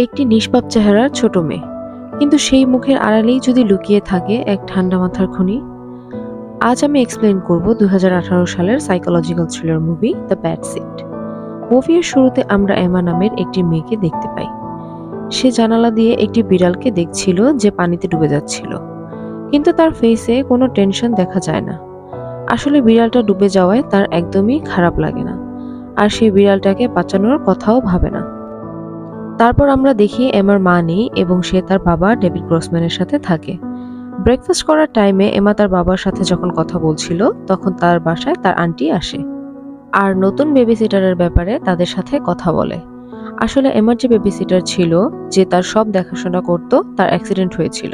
একটি নিষ্পাপ চেহারার ছোট মেয়ে, কিন্তু সেই মুখের আড়ালেই যদি লুকিয়ে থাকে এক ঠান্ডা মাথার খুনি। আজ আমি এক্সপ্লেইন করব 2018 সালের psychological thriller movie the bad seed. মুভির শুরুতে আমরা এমা নামের একটি মেয়েকে দেখতে পাই। সে জানালা দিয়ে একটি বিড়ালকে দেখছিল যে পানিতে ডুবে যাচ্ছিল, কিন্তু তার ফেসে কোনো টেনশন দেখা যায় না। আসলে বিড়ালটা ডুবে যাওয়ায় তার একদমই খারাপ লাগে না, আর সেই বিড়ালটাকে বাঁচানোর কথাও ভাবে না। তারপর আমরা দেখি এমার মা নেই এবং সে তার বাবা ডেভিড গ্রসম্যানের সাথে থাকে। ব্রেকফাস্ট করার টাইমে এমা তার বাবার সাথে যখন কথা বলছিল, তখন তার বাসায় তার আন্টি আসে আর নতুন বেবিসিটারের ব্যাপারে তাদের সাথে কথা বলে। আসলে এমার যে বেবিসিটার ছিল, যে তার সব দেখাশোনা করত, তার অ্যাক্সিডেন্ট হয়েছিল,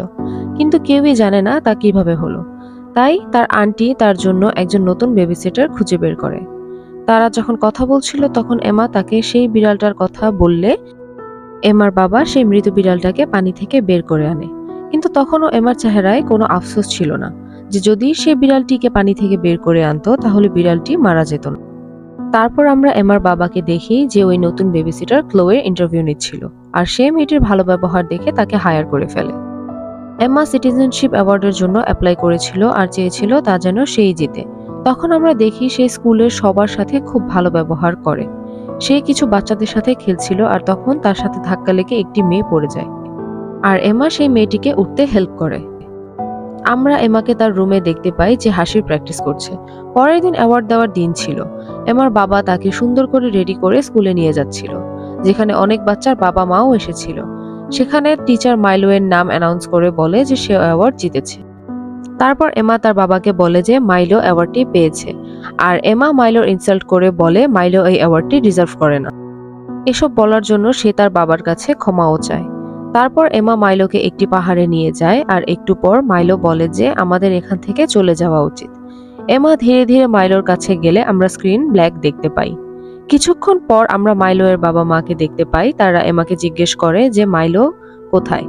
কিন্তু কেউই জানে না তা কিভাবে হলো। তাই তার আন্টি তার জন্য একজন নতুন বেবিসিটার খুঁজে বের করে। তারা যখন কথা বলছিল, তখন এমা তাকে সেই বিড়ালটার কথা বললে এমার বাবা সেই মৃত বিড়ালটাকে পানি থেকে বের করে আনে। কিন্তু তখনও এমার চেহারায় কোনো আফসোস ছিল না যে যদি সে বিড়ালটিকে পানি থেকে বের করে আনতো তাহলে বিড়ালটি মারা যেত না। তারপর আমরা এমার বাবাকে দেখি যে ওই নতুন বেবিসিটার ক্লোয়ের ইন্টারভিউ নিচ্ছিল, আর সে মেয়েটির ভালো ব্যবহার দেখে তাকে হায়ার করে ফেলে। এমা সিটিজেনশিপ অ্যাওয়ার্ডের জন্য অ্যাপ্লাই করেছিল আর চেয়েছিল তা যেন সেই জিতে। তখন আমরা দেখি সে স্কুলের সবার সাথে খুব ভালো ব্যবহার করে। সে কিছু বাচ্চাদের সাথে খেলছিল, আর তখন তার সাথে ধাক্কা লেগে একটি মেয়ে পড়ে যায়, আর এমা সেই মেয়েটিকে উঠতে হেল্প করে। আমরা এমাকে তার রুমে দেখতে পাই যে হাসির প্র্যাকটিস করছে। পরের দিন অ্যাওয়ার্ড দেওয়ার দিন ছিল। এমার বাবা তাকে সুন্দর করে রেডি করে স্কুলে নিয়ে যাচ্ছিল, যেখানে অনেক বাচ্চার বাবা মাও এসেছিল। সেখানে টিচার মাইলোয়ের নাম অ্যানাউন্স করে বলে যে সে অ্যাওয়ার্ড জিতেছে। তারপর এমা তার বাবাকে বলে যে মাইলো অ্যাওয়ার্ডটি পেয়েছে, আর এমা মাইলোর ইনসাল্ট করে বলে মাইলো এই অ্যাওয়ার্ডটি ডিজার্ভ করে না। এসব বলার জন্য সে তার বাবার কাছে ক্ষমাও চায়। তারপর এমা মাইলোকে একটি পাহাড়ে নিয়ে যায়, আর একটু পর মাইলো বলে যে আমাদের এখান থেকে চলে যাওয়া উচিত। এমা ধীরে ধীরে মাইলোর কাছে গেলে আমরা স্ক্রিন ব্ল্যাক দেখতে পাই। কিছুক্ষণ পর আমরা মাইলো এর বাবা মাকে দেখতে পাই। তারা এমাকে জিজ্ঞেস করে যে মাইলো কোথায়।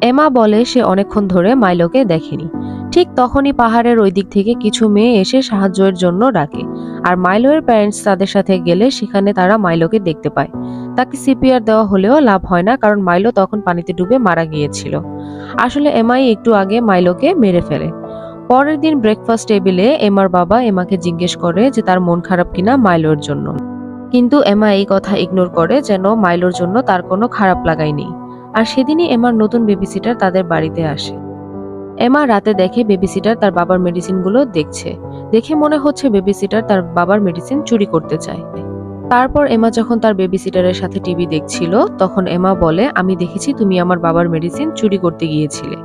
এমা বলে সে অনেকক্ষণ ধরে মাইলোকে দেখেনি। ঠিক তখনই পাহাড়ের ওই দিক থেকে কিছু মেয়ে এসে সাহায্যের জন্য ডাকে, আর মাইলোর প্যারেন্টস তাদের সাথে গেলে সেখানে তারা মাইলোকে দেখতে পায়। তাকে সিপিআর দেওয়া হলেও লাভ হয় না, কারণ মাইলো তখন পানিতে ডুবে মারা গিয়েছিল। আসলে এমাই একটু আগে মাইলোকে মেরে ফেলে। পরের দিন ব্রেকফাস্ট টেবিলে এমার বাবা এমাকে জিজ্ঞেস করে যে তার মন খারাপ কিনা মাইলোর জন্য, কিন্তু এমা এই কথা ইগনোর করে যেন মাইলোর জন্য তার কোনো খারাপ লাগাই নেই। আর সেদিনই এমার নতুন বেবিসিটার তাদের বাড়িতে আসে। এমা রাতে দেখে বেবিসিটার তার বাবার মেডিসিনগুলো দেখছে। দেখে মনে হচ্ছে বেবিসিটার তার বাবার মেডিসিন চুরি করতে চায়। তারপর এমা যখন তার বেবিসিটারের সাথে টিভি দেখছিল, তখন এমা বলে আমি দেখেছি তুমি আমার বাবার মেডিসিন চুরি করতে গিয়েছিলে।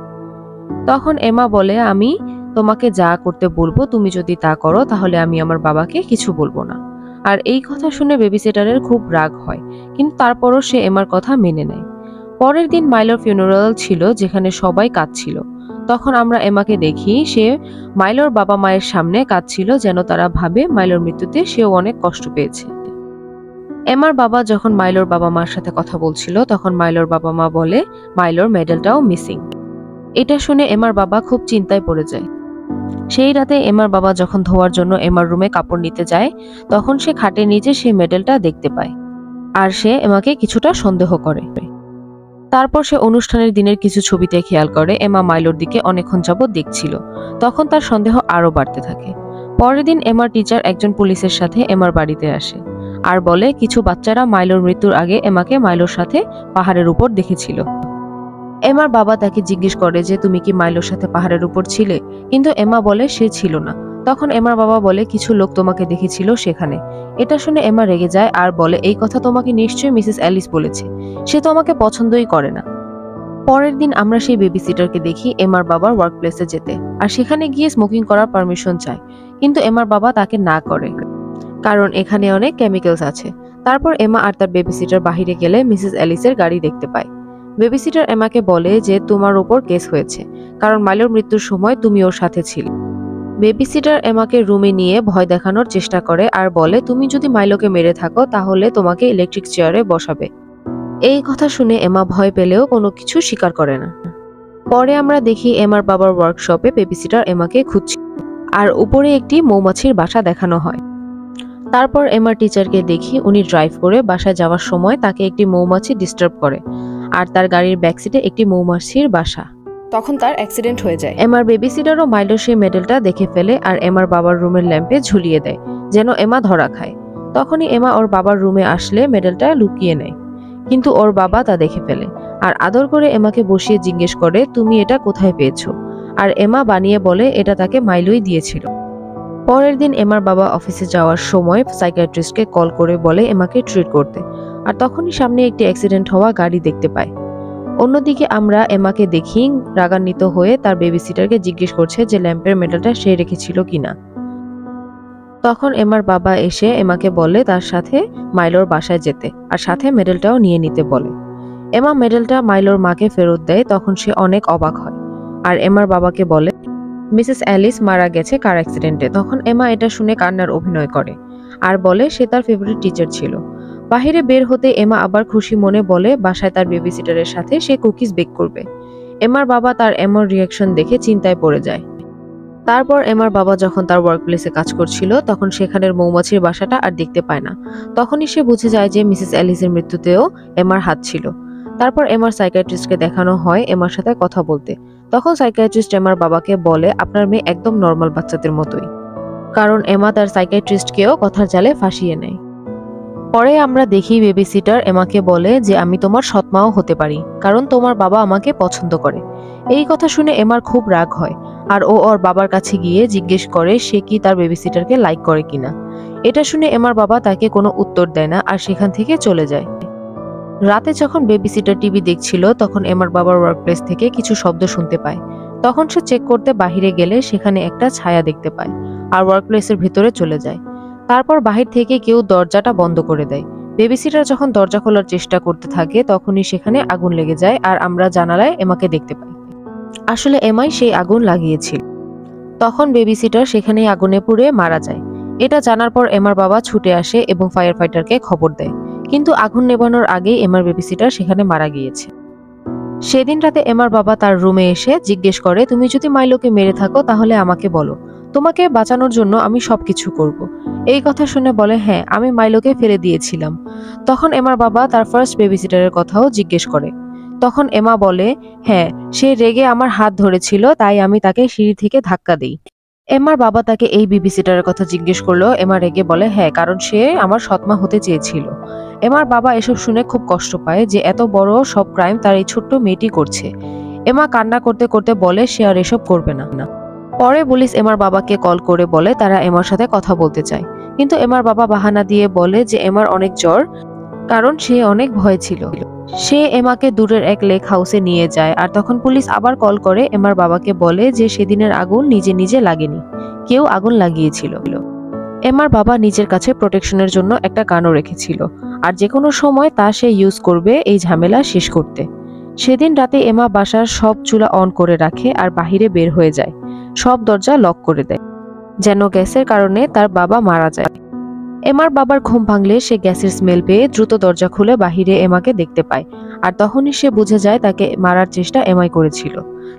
তখন এমা বলে আমি তোমাকে যা করতে বলবো তুমি যদি তা করো তাহলে আমি আমার বাবাকে কিছু বলবো না। আর এই কথা শুনে বেবিসিটারের খুব রাগ হয়, কিন্তু তারপরও সে এমার কথা মেনে নেয়। পরের দিন মাইলোর ফিউনারাল ছিল, যেখানে সবাই কাঁদছিল। তখন আমরা এমাকে দেখি সে মাইলোর বাবা মায়ের সামনে কাঁদছিল, যেন তারা ভাবে মাইলোর মৃত্যুতে সেও অনেক কষ্ট পেয়েছে। এমার বাবা যখন মাইলোর বাবা মার সাথে কথা বলছিল, তখন মাইলোর বাবা মা বলে মাইলোর মেডেলটাও মিসিং। এটা শুনে এমার বাবা খুব চিন্তায় পড়ে যায়। সেই রাতে এমার বাবা যখন ধোয়ার জন্য এমার রুমে কাপড় নিতে যায়, তখন সে খাটের নিচে সেই মেডেলটা দেখতে পায়, আর সে এমাকে কিছুটা সন্দেহ করে। তারপর সে অনুষ্ঠানের দিনের কিছু ছবিতে খেয়াল করে এমা মাইলোর দিকে অনেকক্ষণ যাবৎ দেখছিল। তখন তার সন্দেহ আরো বাড়তে থাকে। পরের দিন এমার টিচার একজন পুলিশের সাথে এমার বাড়িতে আসে, আর বলে কিছু বাচ্চারা মাইলোর মৃত্যুর আগে এমাকে মাইলোর সাথে পাহাড়ের উপর দেখেছিল। এমার বাবা তাকে জিজ্ঞেস করে যে তুমি কি মাইলোর সাথে পাহাড়ের উপর ছিলে, কিন্তু এমা বলে সে ছিল না। তখন এমার বাবা বলে কিছু লোক তোমাকে দেখেছিল সেখানে। এটা শুনে এমা রেগে যায় আর বলে এই কথা তোমাকে নিশ্চয়ই মিসেস অ্যালিস বলেছে, সে তো আমাকে পছন্দই করে না। পরের দিন আমরা সেই বেবিসিটারকে দেখি এমার বাবার ওয়ার্ক প্লেসে যেতে, আর সেখানে গিয়ে স্মোকিং করার পারমিশন চায়, কিন্তু এমার বাবা তাকে না করে, কারণ এখানে অনেক কেমিক্যালস আছে। তারপর এমা আর তার বেবিসিটার বাহিরে গেলে মিসেস অ্যালিসের গাড়ি দেখতে পায়। বেবিসিটার এমাকে বলে যে তোমার উপর কেস হয়েছে, কারণ মাইলোর মৃত্যুর সময় তুমি ওর সাথে ছিলে। বেবিসিটার এমাকে রুমে নিয়ে ভয় দেখানোর চেষ্টা করে আর বলে তুমি যদি মাইলোকে মেরে থাকো তাহলে তোমাকে ইলেকট্রিক চেয়ারে বসাবে। এই কথা শুনে এমা ভয় পেলেও কোনো কিছু স্বীকার করে না। পরে আমরা দেখি এমার বাবার ওয়ার্কশপে বেবিসিটার এমাকে খুঁজছে, আর উপরে একটি মৌমাছির বাসা দেখানো হয়। তারপর এমার টিচারকে দেখি উনি ড্রাইভ করে বাসায় যাওয়ার সময় তাকে একটি মৌমাছি ডিস্টার্ব করে, আর তার গাড়ির ব্যাকসিটে একটি মৌমাছির বাসা। তখন তার অ্যাক্সিডেন্ট হয়ে যায়। এমার বেবিসিটারও মাইলোর সেই মেডেলটা দেখে ফেলে আর এমার বাবার রুমের ল্যাম্পে ঝুলিয়ে দেয় যেন এমা ধরা খায়। তখনই এমা ওর বাবার রুমে আসলে মেডেলটা লুকিয়ে নেয়, কিন্তু ওর বাবা তা দেখে ফেলে আর আদর করে এমাকে বসিয়ে জিজ্ঞেস করে তুমি এটা কোথায় পেয়েছো, আর এমা বানিয়ে বলে এটা তাকে মাইলোই দিয়েছিল। পরের দিন এমার বাবা অফিসে যাওয়ার সময় সাইকিয়াট্রিস্টকে কল করে বলে এমাকে ট্রিট করতে, আর তখনই সামনে একটি অ্যাক্সিডেন্ট হওয়া গাড়ি দেখতে পায়। অন্যদিকে আমরা এমাকে দেখি রাগান্বিত হয়ে তার বেবিসিটারকে জিজ্ঞেস করছে যে ল্যাম্পের মেডেলটা সে রেখেছিল কিনা। তখন এমার বাবা এসে এমাকে বলে তার সাথে মাইলোর বাসায় যেতে আর সাথে মেডেলটাও নিয়ে নিতে বলে। এমা মেডেলটা মাইলোর মাকে ফেরত দেয়, তখন সে অনেক অবাক হয় আর এমার বাবাকে বলে মিসেস অ্যালিস মারা গেছে কার অ্যাক্সিডেন্টে। তখন এমা এটা শুনে কান্নার অভিনয় করে আর বলে সে তার ফেভারিট টিচার ছিল। বাহিরে বের হতে এমা আবার খুশি মনে বলে বাসায় তার বেবিসিটারের সাথে সে কুকিজ বেক করবে। এমার বাবা তার এমন রিয়াকশন দেখে চিন্তায় পড়ে যায়। তারপর এমার বাবা যখন তার ওয়ার্ক প্লেসে কাজ করছিল তখন সেখানের মৌমাছির বাসাটা আর দেখতে পায় না। তখনই সে বুঝে যায় যে মিসেস অ্যালিসের মৃত্যুতেও এমার হাত ছিল। তারপর এমার সাইকিয়াট্রিস্টকে দেখানো হয় এমার সাথে কথা বলতে। তখন সাইকিয়াট্রিস্ট এমার বাবাকে বলে আপনার মেয়ে একদম নর্মাল বাচ্চাদের মতোই, কারণ এমা তার সাইকিয়াট্রিস্টকেও কথার জালে ফাঁসিয়ে নেয়। পরে আমরা দেখি বেবিসিটার এমাকে বলে যে আমি তোমার সৎমাও হতে পারি, কারণ তোমার বাবা আমাকে পছন্দ করে। এই কথা শুনে এমার খুব রাগ হয় আর ও ওর বাবার কাছে গিয়ে জিজ্ঞেস করে সে কি তার বেবিসিটারকে লাইক করে কিনা। এটা শুনে এমার বাবা তাকে কোনো উত্তর দেয় না আর সেখান থেকে চলে যায়। রাতে যখন বেবিসিটার টিভি দেখছিল তখন এমার বাবার ওয়ার্কপ্লেস থেকে কিছু শব্দ শুনতে পায়। তখন সে চেক করতে বাহিরে গেলে সেখানে একটা ছায়া দেখতে পায় আর ওয়ার্কপ্লেসের ভিতরে চলে যায়। তারপর বাহির থেকে কেউ দরজাটা বন্ধ করে দেয়। বেবিসিটার যখন দরজা খোলার চেষ্টা করতে থাকে তখনই সেখানে আগুন লেগে যায় আর আমরা জানালায় এমাকে দেখতে পাই। আসলে এমাই সেই আগুন লাগিয়েছিল। তখন বেবিসিটার সেখানেই আগুনে পুড়ে মারা যায়। এটা জানার পর এমার বাবা ছুটে আসে এবং ফায়ার ফাইটারকে খবর দেয়, কিন্তু আগুন নেভানোর আগেই এমার বেবিসিটার সেখানে মারা গিয়েছে। সেদিন রাতে এমার বাবা তার রুমে এসে জিজ্ঞেস করে তুমি যদি মাইলোকে মেরে থাকো তাহলে আমাকে বলো, তোমাকে বাঁচানোর জন্য আমি সবকিছু করব। এই কথা শুনে বলে হ্যাঁ আমি মাইলোকে ফেলে দিয়েছিলাম। তখন এমার বাবা তার ফার্স্ট বেবিসিটারের কথাও জিজ্ঞেস করে। তখন এমা বলে হ্যাঁ সে রেগে আমার হাত ধরেছিল তাই আমি তাকে সিঁড়ি থেকে ধাক্কা দিই। এমার বাবা তাকে এই বেবিসিটারের কথা জিজ্ঞেস করলো। এমা রেগে বলে হ্যাঁ কারণ সে আমার সৎমা হতে চেয়েছিল। এমার বাবা এসব শুনে খুব কষ্ট পায় যে এত বড় সব ক্রাইম তার এই ছোট্ট মেয়েটি করছে। এমা কান্না করতে করতে বলে সে আর এসব করবে না। পরে পুলিশ এমার বাবাকে কল করে বলে তারা এমার সাথে কথা বলতে চায়, কিন্তু এমার বাবা বাহানা দিয়ে বলে যে এমার অনেক জ্বর, কারণ সে অনেক ভয় ছিল। সে এমাকে দূরের এক লেক হাউসে নিয়ে যায় আর তখন পুলিশ আবার কল করে এমার বাবাকে বলে যে সেদিনের আগুন নিজে নিজে লাগেনি, কেউ আগুন লাগিয়েছিল। এমার বাবা নিজের কাছে প্রোটেকশনের জন্য একটা গানও রেখেছিল আর যে কোনো সময় তা সে ইউজ করবে এই ঝামেলা শেষ করতে। সেদিন রাতে এমা বাসার সব চুলা অন করে রাখে আর বাহিরে বের হয়ে যায়, সব দরজা লক করে দেয় যেন গ্যাসের কারণে তার বাবা মারা যায়। এমার বাবার ঘুম ভাঙলে সে গ্যাসের স্মেল পেয়ে দ্রুত দরজা খুলে বাহিরে এমাকে দেখতে পায় আর তখনই সে বুঝে যায় তাকে মারার চেষ্টা এমাই করেছিল।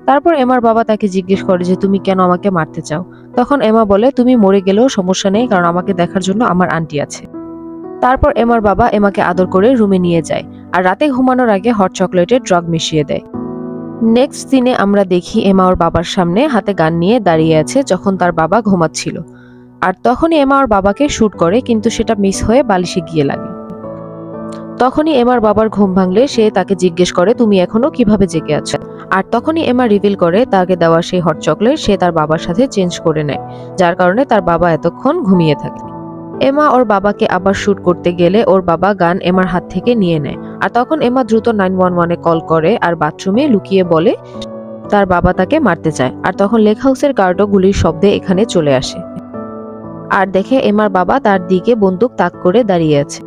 তারপর এমার বাবা তাকে জিজ্ঞেস করে যে তুমি কেন আমাকে মারতে চাও। তখন এমা বলে তুমি মরে গেলেও সমস্যা নেই, কারণ আমাকে দেখার জন্য আমার আন্টি আছে। তারপর এমার বাবা এমাকে আদর করে রুমে নিয়ে যায় আর রাতে ঘুমানোর আগে হট চকলেটে ড্রাগ মিশিয়ে দেয়। নেক্সট দিনে আমরা দেখি এমা ওর বাবার সামনে হাতে গান নিয়ে দাঁড়িয়ে আছে যখন তার বাবা ঘুমাচ্ছিল, আর তখনই এমা ওর বাবাকে শুট করে, কিন্তু সেটা মিস হয়ে বালিশে গিয়ে লাগে। তখনই এমার বাবার ঘুম ভাঙলে সে তাকে জিজ্ঞেস করে তুমি এখনো কিভাবে জেগে আছো, আর তখনই এমা রিভিল করে তাকে দেওয়া সেই হট চকলেট সে তার বাবার সাথে চেঞ্জ করে নেয়, যার কারণে তার বাবা এতক্ষণ ঘুমিয়ে থাকে। এমা ওর বাবাকে আবার শুট করতে গেলে ওর বাবা গান এমার হাত থেকে নিয়ে নেয়, আর তখন এমা দ্রুত 911-এ কল করে আর বাথরুমে লুকিয়ে বলে তার বাবা তাকে মারতে চায়। আর তখন লেক হাউসের গার্ডও গুলির শব্দে এখানে চলে আসে আর দেখে এমার বাবা তার দিকে বন্দুক তাক করে দাঁড়িয়ে আছে।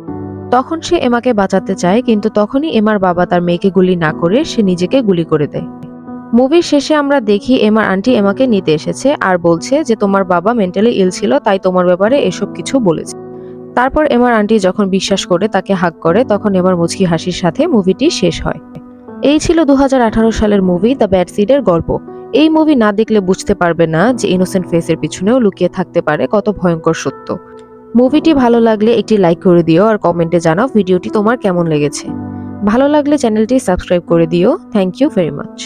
তখন সে এমাকে বাঁচাতে চায়, কিন্তু তখনই এমার বাবা তার মেয়েকে গুলি না করে সে নিজেকে গুলি করে দেয়। মুভির শেষে আমরা দেখি এমার আন্টি এমাকে নিতে এসেছে আর বলছে যে তোমার বাবা মেন্টালি ইল ছিল তাই তোমার ব্যাপারে এসব কিছু বলেছে। তারপর এমার আন্টি যখন বিশ্বাস করে তাকে হাগ করে তখন এমার মুচকি হাসির সাথে মুভিটি শেষ হয়। এই ছিল 2018 সালের মুভি দ্য ব্যাড সিডের গল্প। এই মুভি না দেখলে বুঝতে পারবে না যে ইনোসেন্ট ফেসের পিছনেও লুকিয়ে থাকতে পারে কত ভয়ঙ্কর সত্য। মুভিটি ভালো লাগলে একটি লাইক করে দিও আর কমেন্টে জানাও ভিডিওটি তোমার কেমন লেগেছে। ভালো লাগলে চ্যানেলটি সাবস্ক্রাইব করে দিও। Thank you very much.